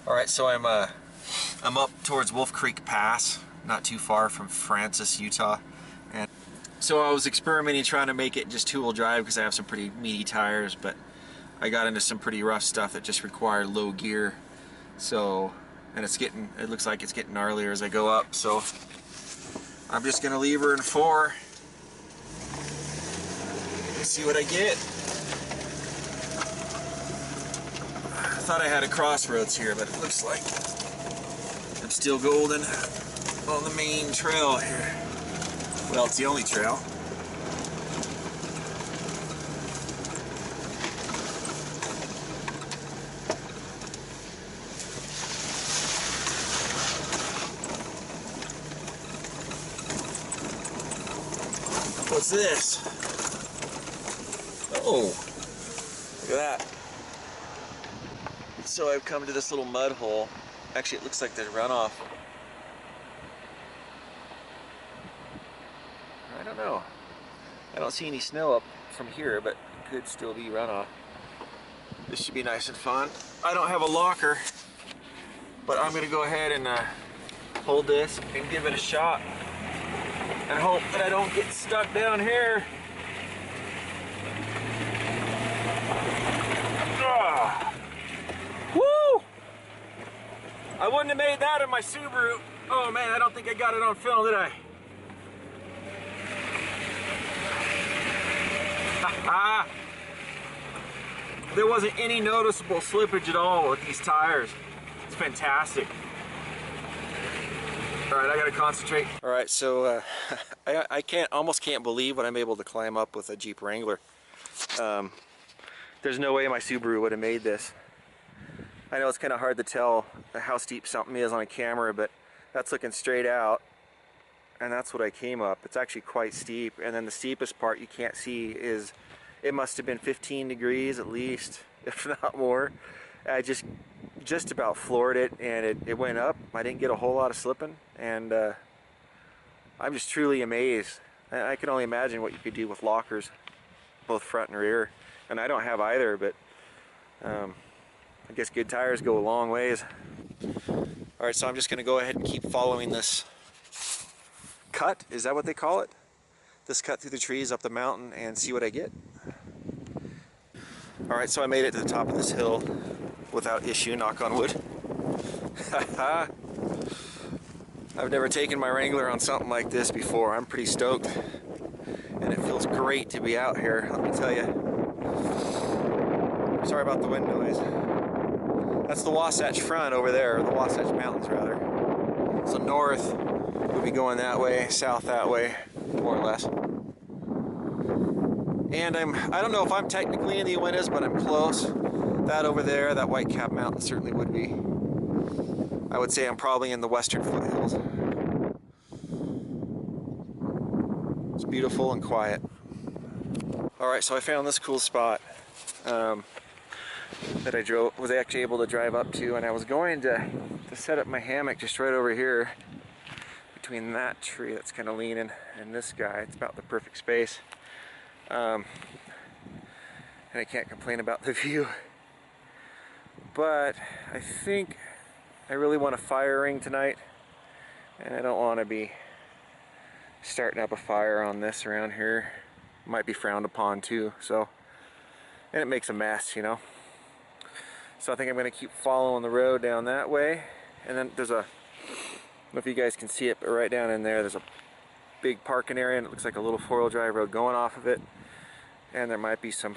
Alright, so I'm up towards Wolf Creek Pass, not too far from Francis, Utah. And so I was experimenting trying to make it just two-wheel drive because I have some pretty meaty tires, but I got into some pretty rough stuff that just required low gear. So, and it looks like it's getting gnarlier as I go up, so I'm just gonna leave her in 4. See what I get. I thought I had a crossroads here, but it looks like I'm still golden on the main trail here. Well, it's the only trail. What's this? Oh, look at that. So I've come to this little mud hole. Actually, it looks like there's runoff. I don't know. I don't see any snow up from here, but it could still be runoff. This should be nice and fun. I don't have a locker, but I'm gonna go ahead and hold this and give it a shot and hope that I don't get stuck down here. Woo! I wouldn't have made that in my Subaru. Oh man, I don't think I got it on film, did I? There wasn't any noticeable slippage at all with these tires. It's fantastic. All right, I gotta concentrate. All right, so I almost can't believe what I'm able to climb up with a Jeep Wrangler. There's no way my Subaru would have made this. I know it's kind of hard to tell how steep something is on a camera, but that's looking straight out, and that's what I came up. It's actually quite steep, and then the steepest part you can't see is, it must have been 15 degrees at least, if not more. I just about floored it, and it went up. I didn't get a whole lot of slipping, and I'm just truly amazed. I can only imagine what you could do with lockers, both front and rear, and I don't have either, but I guess good tires go a long ways. Alright, so I'm just going to go ahead and keep following this cut, is that what they call it? This cut through the trees up the mountain and see what I get. Alright, so I made it to the top of this hill without issue, knock on wood. I've never taken my Wrangler on something like this before. I'm pretty stoked. And it feels great to be out here, let me tell you. Sorry about the wind noise. That's the Wasatch Front over there, or the Wasatch Mountains rather. So north, we'll be going that way, south that way, more or less. And I don't know if I'm technically in the Uintas, but I'm close. That over there, that White Cap Mountain certainly would be. I would say I'm probably in the western foothills. It's beautiful and quiet. Alright, so I found this cool spot. That I was actually able to drive up to, and I was going to set up my hammock just right over here between that tree that's kind of leaning and this guy. It's about the perfect space, and I can't complain about the view, but I think I really want a fire ring tonight, and I don't want to be starting up a fire on this around here. Might be frowned upon too, so, and it makes a mess, you know. So I think I'm going to keep following the road down that way, and then there's a, I don't know if you guys can see it, but right down in there there's a big parking area, and it looks like a little four-wheel drive road going off of it, and there might be some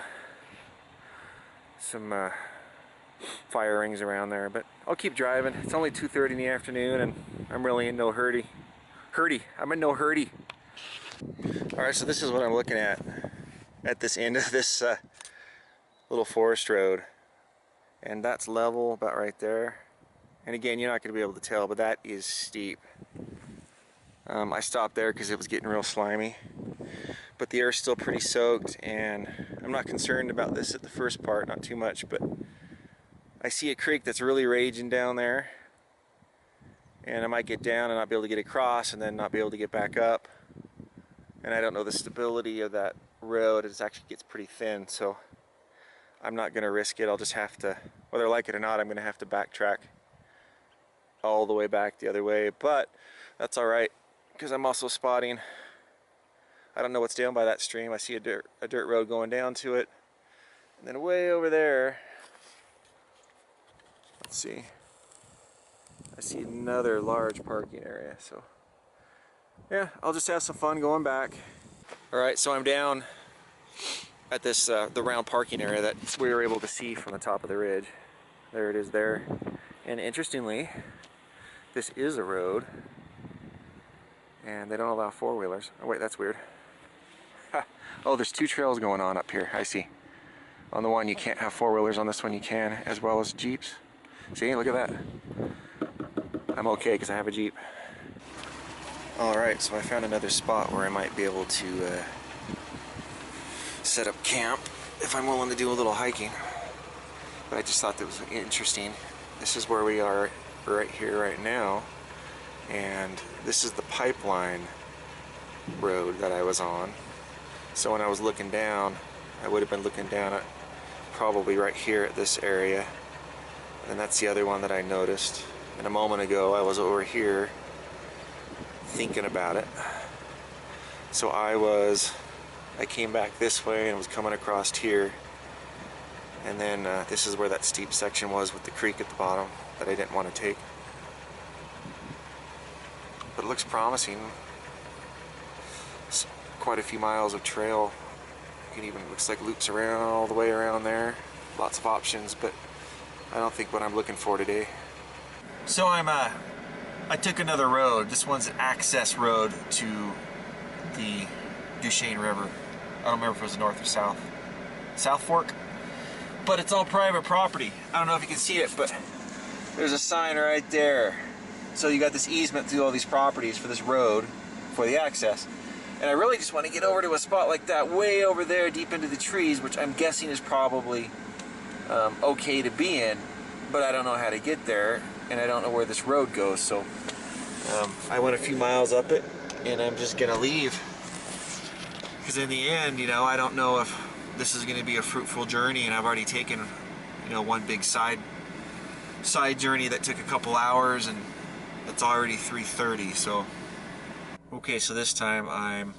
fire rings around there, but I'll keep driving. It's only 2:30 in the afternoon, and I'm really in no hurry. I'm in no hurry. Alright, so this is what I'm looking at this end of this little forest road. And that's level about right there. And again, you're not going to be able to tell, but that is steep. I stopped there because it was getting real slimy. But the air's still pretty soaked, and I'm not concerned about this at the first part, not too much, but I see a creek that's really raging down there. And I might get down and not be able to get across, and then not be able to get back up. And I don't know the stability of that road. It actually gets pretty thin, so I'm not going to risk it. I'll just have to, whether I like it or not, I'm going to have to backtrack all the way back the other way, but that's all right because I'm also spotting. I don't know what's down by that stream. I see a dirt road going down to it, and then way over there, let's see, I see another large parking area. So yeah, I'll just have some fun going back. All right, so I'm down at this the round parking area that we were able to see from the top of the ridge. There it is there, and interestingly, this is a road, and they don't allow four-wheelers. Oh wait, that's weird. Ha. Oh, there's two trails going on up here. I see. On the one you can't have four-wheelers, on this one you can, as well as Jeeps. See, look at that. I'm okay because I have a Jeep. Alright, so I found another spot where I might be able to set up camp if I'm willing to do a little hiking. But I just thought that was interesting. This is where we are right here, right now. And this is the pipeline road that I was on. So when I was looking down, I would have been looking down at probably right here at this area. And that's the other one that I noticed. And a moment ago, I was over here thinking about it. So I came back this way and was coming across here, and then this is where that steep section was with the creek at the bottom that I didn't want to take. But it looks promising. It's quite a few miles of trail. You can even, looks like loops around all the way around there. Lots of options, but I don't think what I'm looking for today. So I took another road. This one's an access road to the Duchesne River. I don't remember if it was north or south. South Fork? But it's all private property. I don't know if you can see it, but there's a sign right there. So you got this easement through all these properties for this road for the access. And I really just want to get over to a spot like that way over there deep into the trees, which I'm guessing is probably okay to be in, but I don't know how to get there, and I don't know where this road goes. So I went a few miles up it, and I'm just gonna leave, because in the end, you know, I don't know if this is going to be a fruitful journey, and I've already taken, you know, one big side journey that took a couple hours, and it's already 3:30. So okay, so this time I'm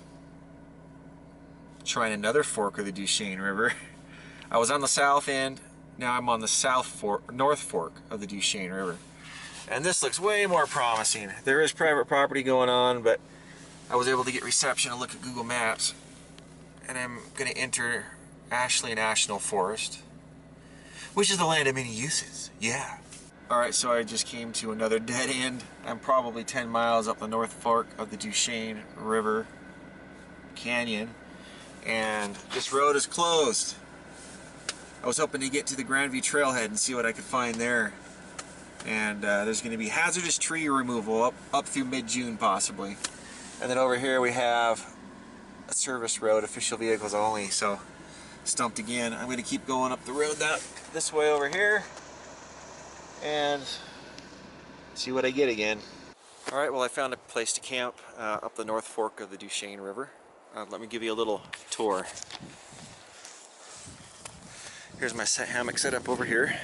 trying another fork of the Duchesne River. I was on the south end, now I'm on the north fork of the Duchesne River, and this looks way more promising. There is private property going on, but I was able to get reception and look at Google Maps, and I'm going to enter Ashley National Forest, which is the land of many uses. Yeah. Alright, so I just came to another dead end. I'm probably 10 miles up the north fork of the Duchesne River Canyon, and this road is closed. I was hoping to get to the Grandview Trailhead and see what I could find there. And there's going to be hazardous tree removal up through mid-June possibly. And then over here we have a service road, official vehicles only. So stumped again. I'm going to keep going up the road this way over here and see what I get again. Alright, well, I found a place to camp up the north fork of the Duchesne River. Let me give you a little tour. Here's my hammock set up over here.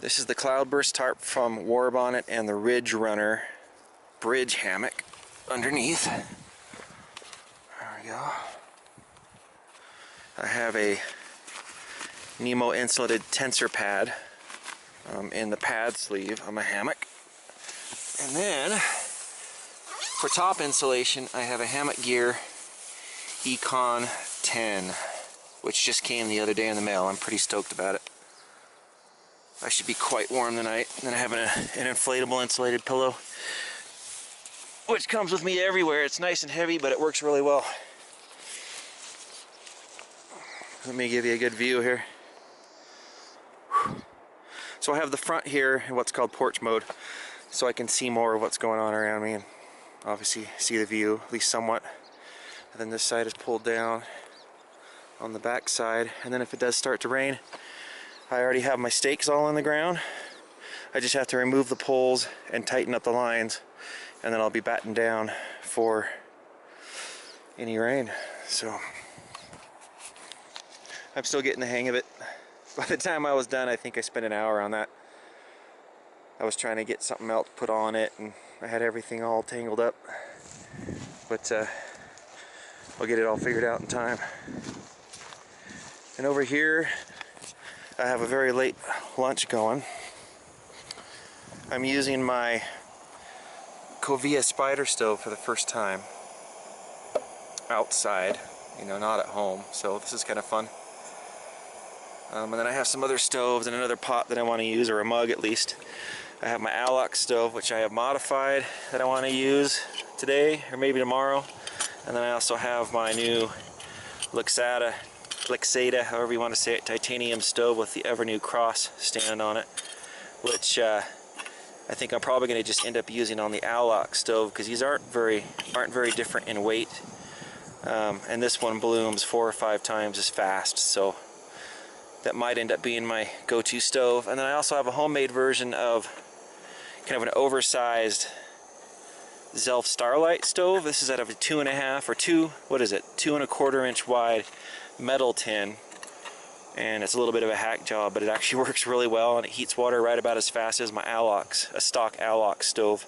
This is the Cloudburst tarp from War Bonnet and the Ridge Runner bridge hammock underneath. There we go. I have a Nemo insulated tensor pad in the pad sleeve of my hammock. And then for top insulation, I have a Hammock Gear Econ 10, which just came the other day in the mail. I'm pretty stoked about it. I should be quite warm tonight. And then I have an inflatable insulated pillow, which comes with me everywhere. It's nice and heavy, but it works really well. Let me give you a good view here. So I have the front here in what's called porch mode, so I can see more of what's going on around me and obviously see the view, at least somewhat. And then this side is pulled down on the back side, and then if it does start to rain, I already have my stakes all on the ground. I just have to remove the poles and tighten up the lines, and then I'll be battened down for any rain. So I'm still getting the hang of it. By the time I was done, I think I spent an hour on that. I was trying to get something else put on it, and I had everything all tangled up. But I'll get it all figured out in time. And over here, I have a very late lunch going. I'm using my Covia spider stove for the first time outside, you know, not at home. So this is kind of fun. And then I have some other stoves and another pot that I want to use, or a mug at least. I have my Alloc stove, which I have modified, that I want to use today or maybe tomorrow. And then I also have my new Luxada, however you want to say it, titanium stove with the Evernew cross stand on it, which I think I'm probably going to just end up using on the Alloc stove, because these aren't very different in weight, and this one blooms 4 or 5 times as fast, so that might end up being my go-to stove. And then I also have a homemade version of kind of an oversized Zelf Starlight stove. This is out of a 2.5 or 2, what is it, 2 1/4 inch wide metal tin, and it's a little bit of a hack job, but it actually works really well, and it heats water right about as fast as my Alloc's, a stock Alloc stove.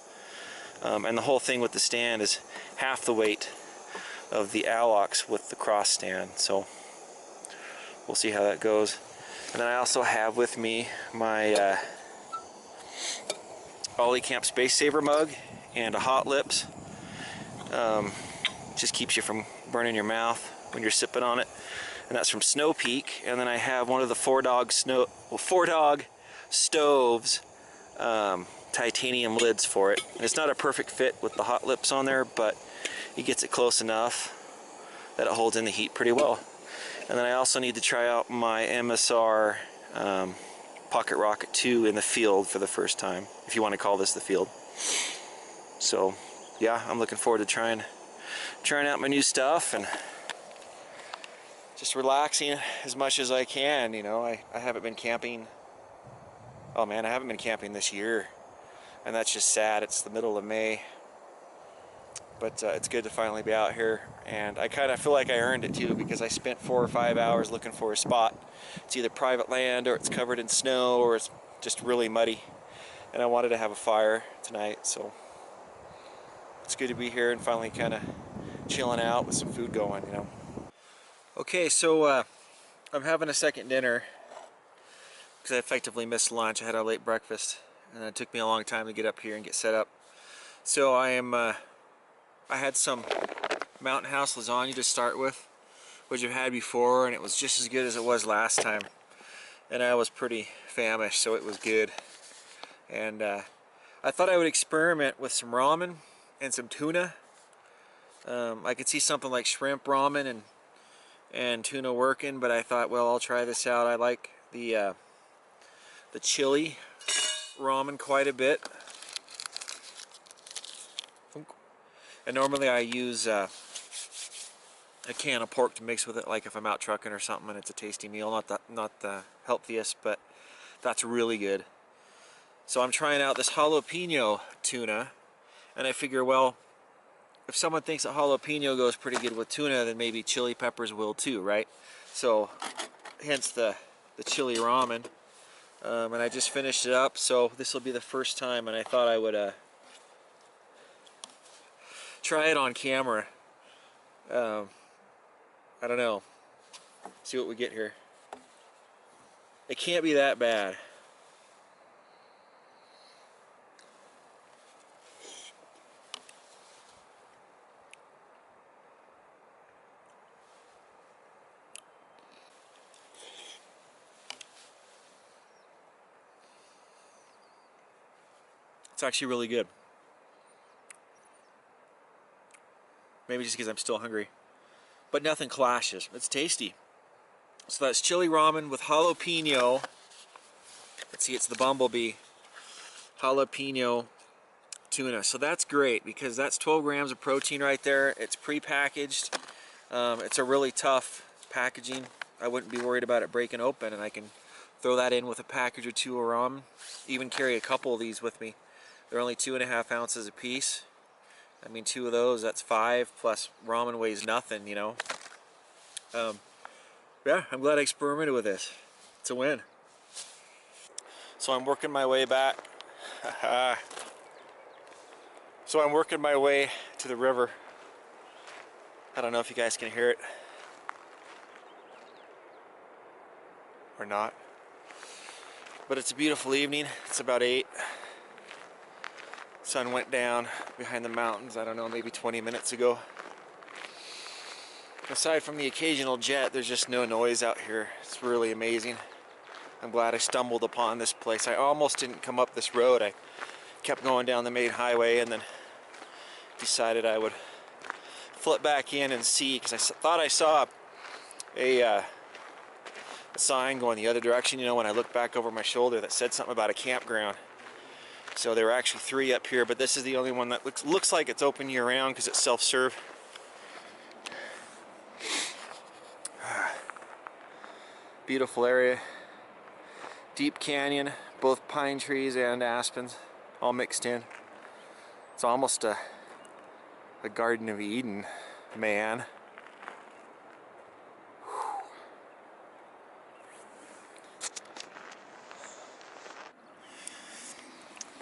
And the whole thing with the stand is half the weight of the Alloc's with the cross stand, so we'll see how that goes. And then I also have with me my Ollie Camp Space Saver mug and a Hot Lips. Just keeps you from burning your mouth when you're sipping on it. And that's from Snow Peak. And then I have one of the Four Dog Stoves titanium lids for it. And it's not a perfect fit with the Hot Lips on there, but it gets it close enough that it holds in the heat pretty well. And then I also need to try out my MSR Pocket Rocket 2 in the field for the first time, if you want to call this the field. So yeah, I'm looking forward to trying out my new stuff and just relaxing as much as I can. You know, I haven't been camping. Oh man, I haven't been camping this year, and that's just sad. It's the middle of May, but it's good to finally be out here, and I kind of feel like I earned it too, because I spent 4 or 5 hours looking for a spot. It's either private land, or it's covered in snow, or it's just really muddy, and I wanted to have a fire tonight, so it's good to be here and finally kind of chilling out with some food going, you know. Okay, so I'm having a second dinner because I effectively missed lunch. I had a late breakfast, and it took me a long time to get up here and get set up. So I had some Mountain House lasagna to start with, which I've had before, and it was just as good as it was last time. And I was pretty famished, so it was good. And I thought I would experiment with some ramen and some tuna. I could see something like shrimp ramen and tuna working, but I thought, well, I'll try this out. I like the chili ramen quite a bit. And normally I use a can of pork to mix with it, like if I'm out trucking or something and it's a tasty meal. Not the healthiest, but that's really good. So I'm trying out this jalapeno tuna, and I figure, well, if someone thinks that jalapeno goes pretty good with tuna, then maybe chili peppers will too, right? So hence the chili ramen. And I just finished it up, so this will be the first time, and I thought I would try it on camera. I don't know. See what we get here. It can't be that bad. It's actually really good. Maybe just because I'm still hungry. But nothing clashes. It's tasty. So that's chili ramen with jalapeno. Let's see, it's the Bumblebee jalapeno tuna. So that's great, because that's 12 grams of protein right there. It's pre-packaged. It's a really tough packaging. I wouldn't be worried about it breaking open, and I can throw that in with a package or two of ramen. Even carry a couple of these with me. They're only 2.5 ounces a piece. I mean, 2 of those, that's 5, plus ramen weighs nothing, you know. Yeah, I'm glad I experimented with this. It's a win. So I'm working my way back So I'm working my way to the river. I don't know if you guys can hear it or not, but it's a beautiful evening. It's about 8. Sun went down behind the mountains, I don't know, maybe 20 minutes ago. Aside from the occasional jet, there's just no noise out here. It's really amazing. I'm glad I stumbled upon this place. I almost didn't come up this road. I kept going down the main highway and then decided I would flip back in and see, because I thought I saw a sign going the other direction, you know, when I looked back over my shoulder that said something about a campground. So there were actually 3 up here, but this is the only one that looks like it's open year-round because it's self-serve. Beautiful area. Deep canyon, both pine trees and aspens all mixed in. It's almost a Garden of Eden, man.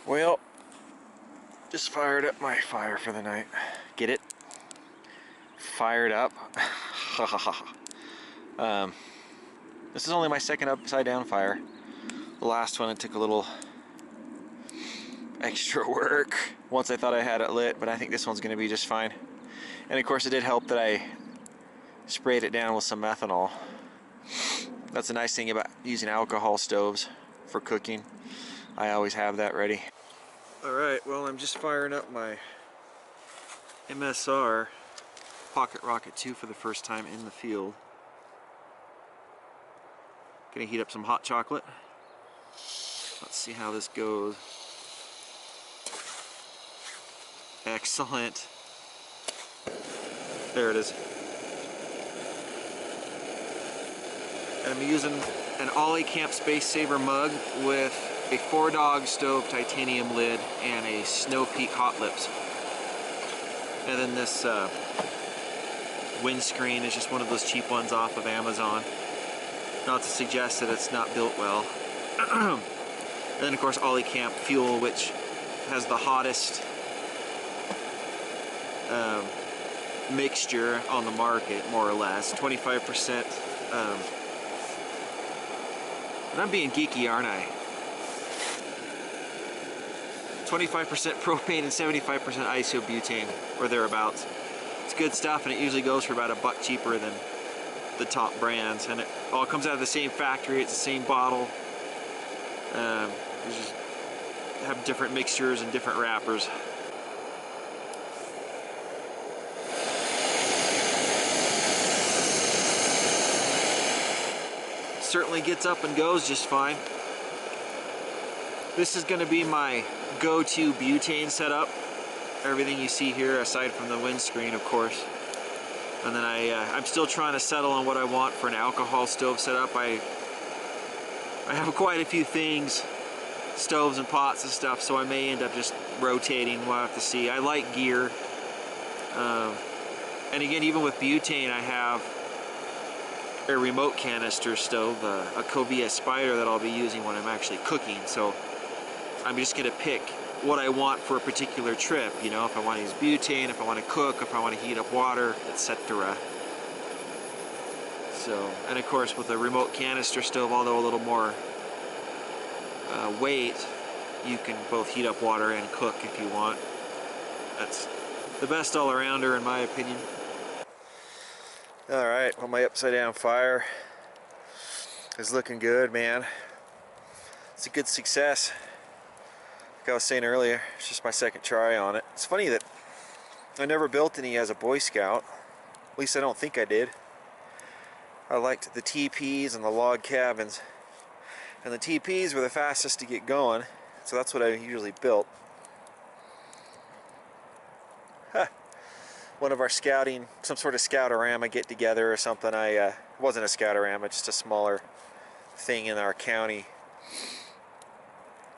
Well, just fired up my fire for the night. Get it? Fired up. This is only my second upside down fire. The last one, it took a little extra work once I thought I had it lit, but I think this one's going to be just fine. And of course it did help that I sprayed it down with some methanol. That's a nice thing about using alcohol stoves for cooking. I always have that ready. Alright, well, I'm just firing up my MSR Pocket Rocket 2 for the first time in the field. Gonna heat up some hot chocolate. Let's see how this goes. Excellent. There it is. And I'm using an Ollie Camp Space Saver mug with a 4-dog stove titanium lid and a Snow Peak Hot Lips. And then this windscreen is just one of those cheap ones off of Amazon. Not to suggest that it's not built well. And then of course Ollie Camp Fuel, which has the hottest mixture on the market, more or less. 25%. And I'm being geeky, aren't I? 25% propane and 75% isobutane, or thereabouts. It's good stuff, and it usually goes for about $1 cheaper than the top brands, and it all comes out of the same factory. It's the same bottle. You just have different mixtures and different wrappers. Certainly gets up and goes just fine. This is going to be my go-to butane setup. Everything you see here, aside from the windscreen, of course. And then I'm still trying to settle on what I want for an alcohol stove setup. I have quite a few things, stoves and pots and stuff, so I may end up just rotating. We'll have to see. I like gear. And again, even with butane, I have a remote canister stove, a Covia Spider that I'll be using when I'm actually cooking. So I'm just going to pick what I want for a particular trip. You know, if I want to use butane, if I want to cook, if I want to heat up water, etc. So, and of course with a remote canister stove, although a little more weight, you can both heat up water and cook if you want. That's the best all-arounder in my opinion. Alright, well, my upside down fire is looking good, man. It's a good success. Like I was saying earlier, it's just my second try on it. It's funny that I never built any as a Boy Scout. At least I don't think I did. I liked the teepees and the log cabins. And the teepees were the fastest to get going, so that's what I usually built. Huh. One of our scouting, some sort of scoutorama get together or something. It wasn't a scoutorama, just a smaller thing in our county.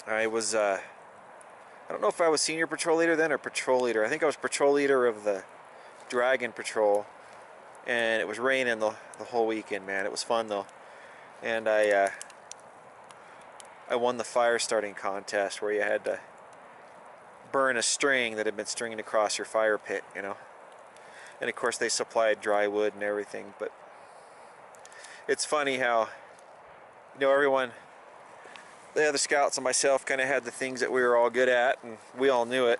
I was, I don't know if I was senior patrol leader then or patrol leader. I think I was patrol leader of the Dragon Patrol, and it was raining the whole weekend, man. It was fun though, and I won the fire starting contest where you had to burn a string that had been stringed across your fire pit, you know. And of course they supplied dry wood and everything, but it's funny how, you know, everyone, the other scouts and myself kind of had the things that we were all good at, and we all knew it.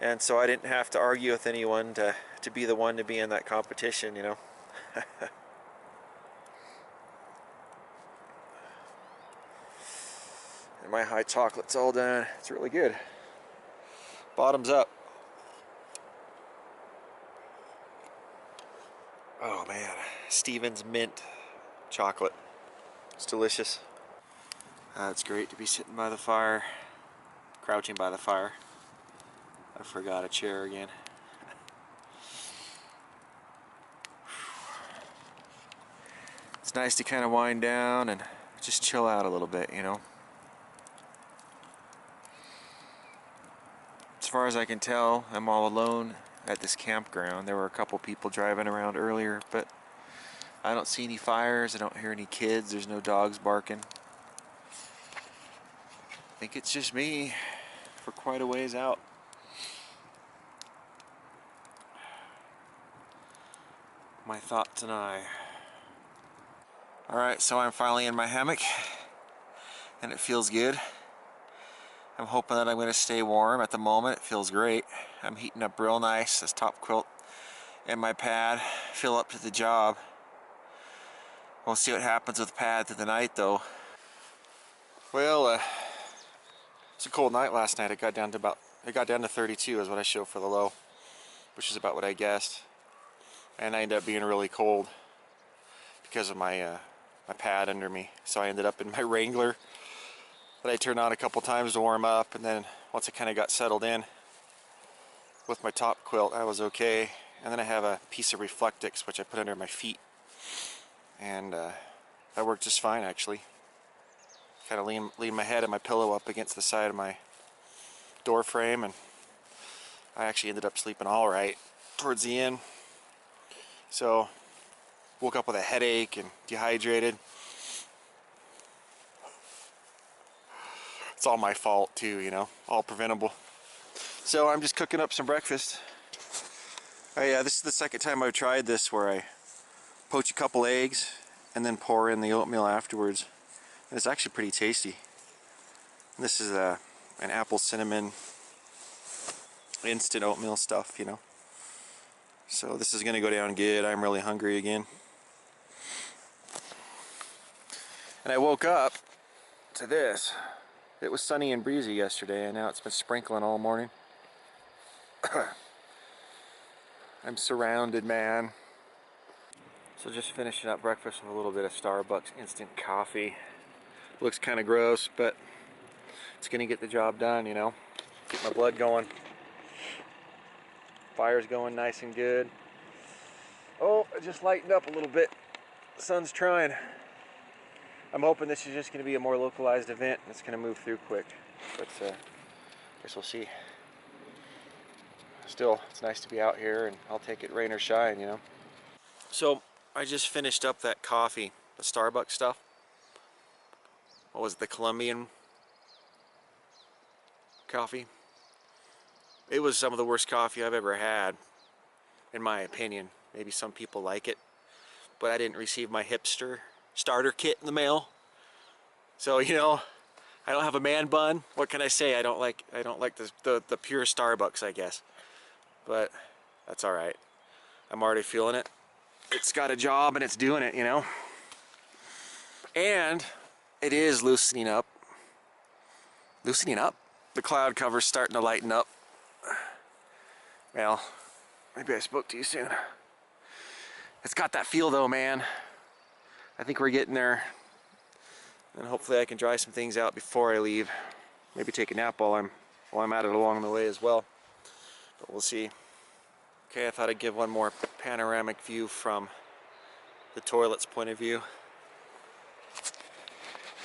And so I didn't have to argue with anyone to be the one to be in that competition, you know. And my high chocolate's all done. It's really good. Bottoms up. Oh man, Stevens mint chocolate. It's delicious. It's great to be sitting by the fire, crouching by the fire. I forgot a chair again. It's nice to kind of wind down and just chill out a little bit, you know. As far as I can tell, I'm all alone at this campground. There were a couple people driving around earlier, but I don't see any fires, I don't hear any kids, there's no dogs barking. I think it's just me for quite a ways out. My thoughts and I. Alright, so I'm finally in my hammock and it feels good. I'm hoping that I'm going to stay warm. At the moment it feels great. I'm heating up real nice. This top quilt and my pad fill up to the job. We'll see what happens with the pad through the night though. Well, it's a cold night last night. It got down to 32 is what I showed for the low, which is about what I guessed. And I ended up being really cold because of my my pad under me. So I ended up in my Wrangler that I turned on a couple times to warm up, and then once I kind of got settled in with my top quilt, I was okay. And then I have a piece of Reflectix which I put under my feet, and that worked just fine actually. Kind of lean my head and my pillow up against the side of my door frame, and I actually ended up sleeping all right towards the end. So woke up with a headache and dehydrated. It's all my fault too, you know, all preventable. So I'm just cooking up some breakfast. This is the second time I've tried this, where I poach a couple eggs and then pour in the oatmeal afterwards. And it's actually pretty tasty. This is an apple cinnamon instant oatmeal stuff, you know. So this is gonna go down good. I'm really hungry again. And I woke up to this. It was sunny and breezy yesterday, and now it's been sprinkling all morning. I'm surrounded, man. So just finishing up breakfast with a little bit of Starbucks instant coffee. Looks kind of gross, but it's gonna get the job done, you know. Get my blood going. Fire's going nice and good. Oh, it just lightened up a little bit. The sun's trying. I'm hoping this is just going to be a more localized event and it's going to move through quick. But I guess we'll see. Still, it's nice to be out here, and I'll take it rain or shine, you know. So I just finished up that coffee, the Starbucks stuff. What was it, the Colombian coffee? It was some of the worst coffee I've ever had, in my opinion. Maybe some people like it, but I didn't receive my hipster starter kit in the mail. So, you know, I don't have a man bun. What can I say? I don't like the pure Starbucks, I guess. But that's all right. I'm already feeling it. It's got a job and it's doing it, you know. And it is loosening up. Loosening up. The cloud cover's starting to lighten up. Well, maybe I spoke too soon. It's got that feel though, man. I think we're getting there. And hopefully I can dry some things out before I leave. Maybe take a nap while I'm at it along the way as well. But we'll see. Okay, I thought I'd give one more panoramic view from the toilet's point of view.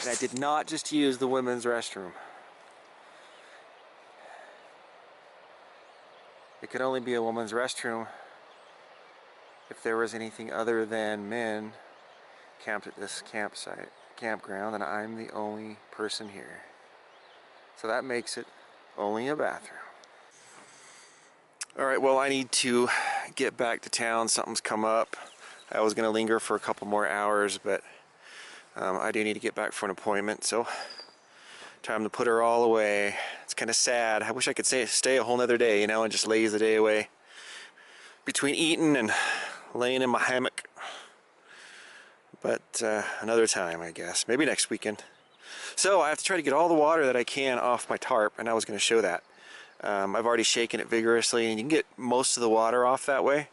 And I did not just use the women's restroom. It could only be a woman's restroom if there was anything other than men camped at this campground, and I'm the only person here. So that makes it Only a bathroom. Alright, well, I need to get back to town. Something's come up. I was going to linger for a couple more hours, but I do need to get back for an appointment, so time to put her all away. It's kind of sad. I wish I could stay a whole nother day, you know, and just laze the day away between eating and laying in my hammock. But another time, I guess. Maybe next weekend. So I have to try to get all the water that I can off my tarp, and I was going to show that. I've already shaken it vigorously, and you can get most of the water off that way.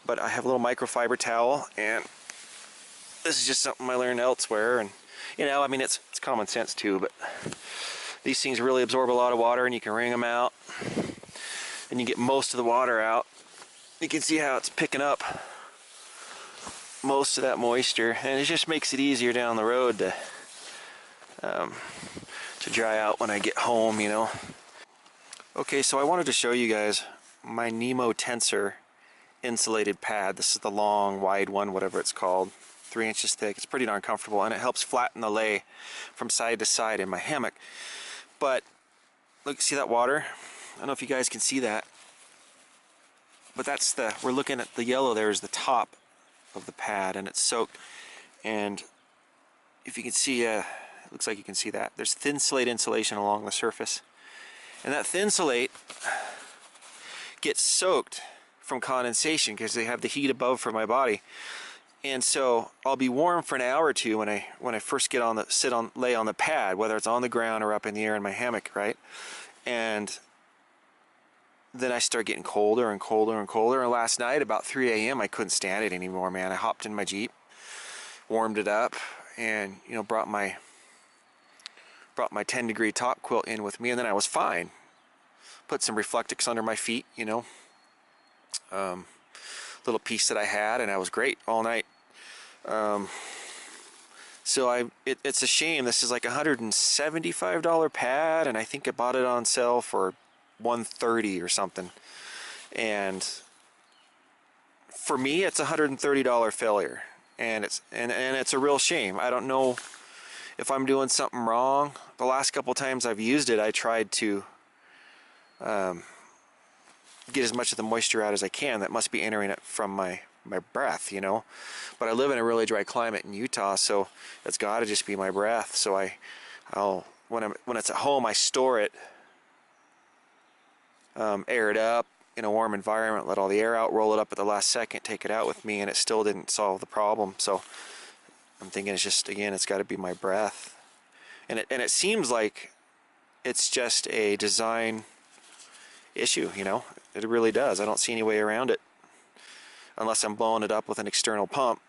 But I have a little microfiber towel, and this is just something I learned elsewhere. And you know, I mean, it's common sense too, but these things really absorb a lot of water, and you can wring them out, and you get most of the water out. You can see how it's picking up most of that moisture, and it just makes it easier down the road to dry out when I get home, you know. Okay, so I wanted to show you guys my Nemo Tensor insulated pad. This is the long, wide one, whatever it's called, 3 inches thick. It's pretty darn comfortable, and it helps flatten the lay from side to side in my hammock. But look, see that water? I don't know if you guys can see that, but that's we're looking at the yellow there is the top of the pad, and it's soaked. And if you can see, it looks like you can see that there's thin slate insulation along the surface, and that thin slate gets soaked from condensation because they have the heat above for my body. And so I'll be warm for an hour or two when I first get lay on the pad, whether it's on the ground or up in the air in my hammock, right? And then I start getting colder and colder and colder. And last night about 3 a.m. I couldn't stand it anymore, man. I hopped in my Jeep, warmed it up, and you know, brought my 10-degree top quilt in with me, and then I was fine. Put some Reflectix under my feet, you know, little piece that I had, and I was great all night. So it's a shame. This is like a $175 pad, and I think I bought it on sale for $130 or something. And for me, it's a $130 failure, and it's a real shame. I don't know if I'm doing something wrong. The last couple times I've used it, I tried to get as much of the moisture out as I can. That must be entering it from my breath, you know. But I live in a really dry climate in Utah, so it's got to just be my breath. So I'll when it's at home, I store it, air it up in a warm environment, let all the air out, roll it up at the last second, take it out with me, and it still didn't solve the problem. So I'm thinking it's just, again, it's got to be my breath. And it seems like it's just a design issue, you know. It really does. I don't see any way around it unless I'm blowing it up with an external pump,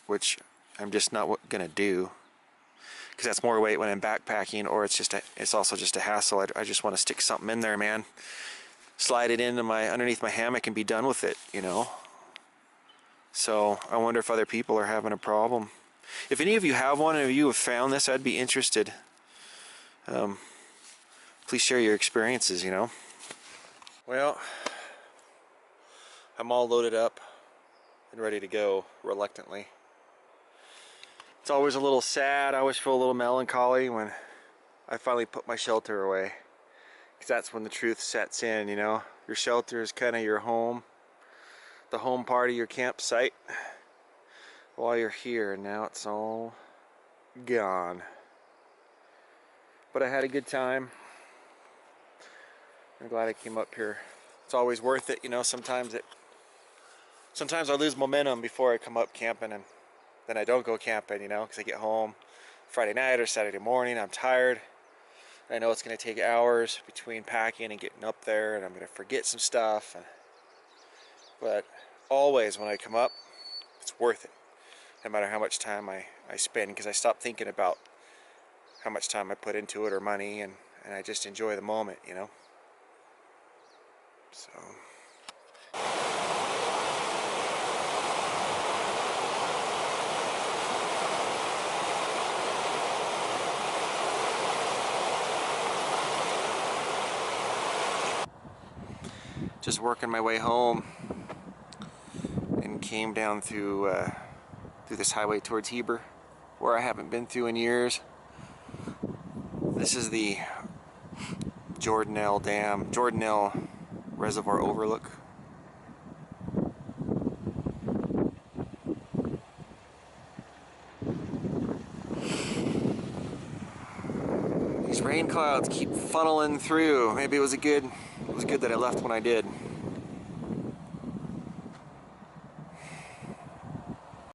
which I'm just not gonna do, because that's more weight when I'm backpacking, or it's also just a hassle. I just want to stick something in there, man, slide it into underneath my hammock and be done with it, you know. So I wonder if other people are having a problem. If any of you have one, and if you have found this, I'd be interested. Please share your experiences, you know. Well, I'm all loaded up and ready to go, reluctantly. It's always a little sad. I always feel a little melancholy when I finally put my shelter away, because that's when the truth sets in, you know. Your shelter is kind of your home, the home part of your campsite while you're here, and now it's all gone. But I had a good time. I'm glad I came up here. It's always worth it, you know. Sometimes I lose momentum before I come up camping, and then I don't go camping, you know, because I get home Friday night or Saturday morning. I'm tired. I know it's going to take hours between packing and getting up there, and I'm going to forget some stuff. But always when I come up, it's worth it, no matter how much time I spend, because I stop thinking about how much time I put into it or money, and I just enjoy the moment, you know. So just working my way home, and came down through this highway towards Heber, where I haven't been through in years. This is the Jordanelle Dam, Jordanelle Reservoir Overlook. These rain clouds keep funneling through. Maybe it was good that I left when I did.